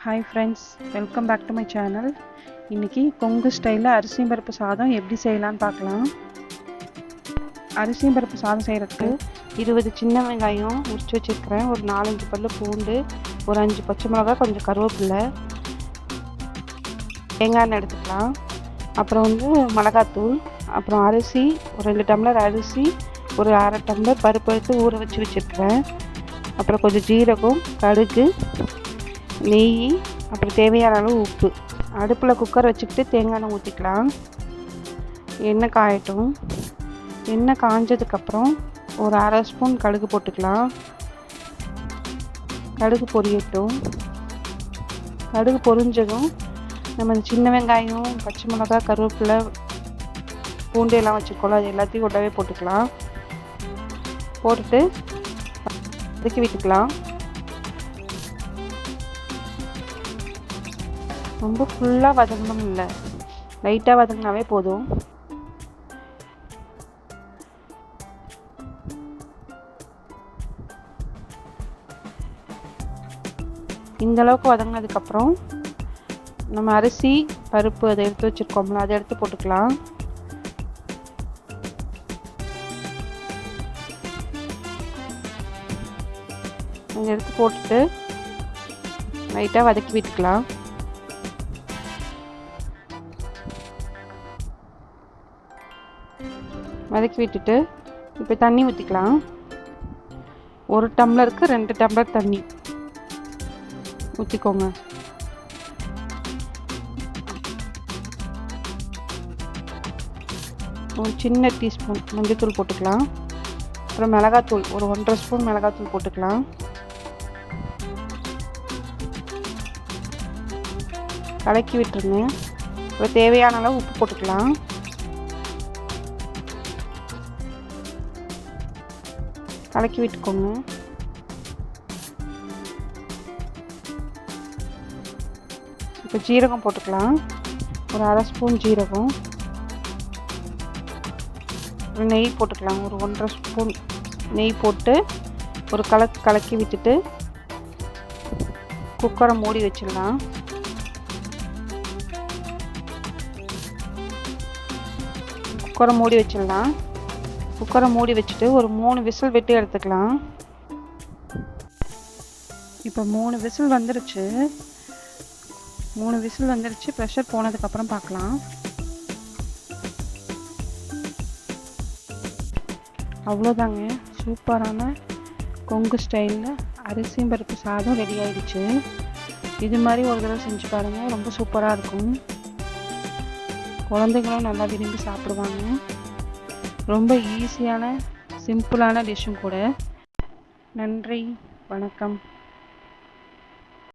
Hi friends, welcome back to my channel. இன்றைக்கி கொங்கு ஸ்டைலில் அரிசி பருப்பு சாதம் எப்படி செய்யலான்னு பார்க்கலாம். அரிசி பருப்பு சாதம் செய்கிறதுக்கு 20 சின்ன வெங்காயம் உரித்து வச்சுருக்கிறேன், ஒரு 4-5 பல்லு பூண்டு, ஒரு 5 பச்சை மிளகா, கொஞ்சம் கருவேப்பிலை, தேங்காய் எண்ணெய் எடுத்துக்கலாம். அப்புறம் மிளகாத்தூள், அப்புறம் அரிசி, ஒரு 2 டம்ளர் அரிசி, ஒரு அரை டம்ளர் பருப்பு எடுத்து ஊற வச்சு வச்சுருக்கிறேன். அப்புறம் கொஞ்சம் ஜீரகம், கடுகு, நெய், அப்புறம் தேவையான அளவு உப்பு. அடுப்பில் குக்கர் வச்சுக்கிட்டு தேங்காய் எண்ணெய் ஊற்றிக்கலாம். எண்ணெய் காயட்டும். எண்ணெய் காஞ்சதுக்கப்புறம் ஒரு அரை ஸ்பூன் கடுகு போட்டுக்கலாம். கடுகு பொரியட்டும். கடுகு பொரிஞ்சதும் நம்ம இந்த சின்ன வெங்காயம், பச்சை மிளகா, கருவேப்பிலை, பூண்டு எல்லாம் வச்சுருக்கோம்ல, அது எல்லாத்தையும் ஒட்டாவே போட்டுக்கலாம். போட்டுட்டு வதக்கி விட்டுக்கலாம். ரொம்ப ஃபுல்லாக வதங்கணும் இல்லை, லைட்டாக வதங்கினாவே போதும். இந்தளவுக்கு வதங்கினதுக்கப்புறம் நம்ம அரிசி பருப்பு அதை எடுத்து வச்சுருக்கோம்ல, அதை எடுத்து போட்டுக்கலாம். அதை எடுத்து போட்டுட்டு லைட்டாக வதக்கி விட்டுக்கலாம். வதக்கி விட்டுட்டு இப்போ தண்ணி ஊற்றிக்கலாம். 1 டம்ளருக்கு 2 டம்ளர் தண்ணி ஊற்றிக்கோங்க. ஒரு சின்ன டீஸ்பூன் மஞ்சள்தூள் போட்டுக்கலாம். அப்புறம் மிளகாத்தூள், ஒரு 1.5 ஸ்பூன் மிளகாத்தூள் போட்டுக்கலாம். கலக்கி விட்டுருங்க. அப்புறம் தேவையான அளவு உப்பு போட்டுக்கலாம். கலக்கி விட்டுக்கோங்க. இப்போ ஜீரகம் போட்டுக்கலாம். ஒரு அரை ஸ்பூன் ஜீரகம். ஒரு நெய் போட்டுக்கலாம். ஒரு 1.5 ஸ்பூன் நெய் போட்டு ஒரு கலக்கி விட்டுட்டு குக்கரை மூடி வச்சிடலாம். குக்கரை மூடி வச்சுட்டு ஒரு 3 விசில் விட்டு எடுத்துக்கலாம். இப்போ 3 விசில் வந்துருச்சு. 3 விசில் வந்துருச்சு. ப்ரெஷர் போனதுக்கப்புறம் பார்க்கலாம். அவ்வளோதாங்க, சூப்பரான கொங்கு ஸ்டைலில் அரிசி பருப்பு சாதம் ரெடி ஆயிடுச்சு. இது மாதிரி ஒரு தடவை செஞ்சு பாருங்கள், ரொம்ப சூப்பராக இருக்கும். குழந்தைங்களும் நல்லா விரும்பி சாப்பிடுவாங்க. ரொம்ப ஈஸியான சிம்பிளான டிஷ்ஷும் கூட. நன்றி, வணக்கம்.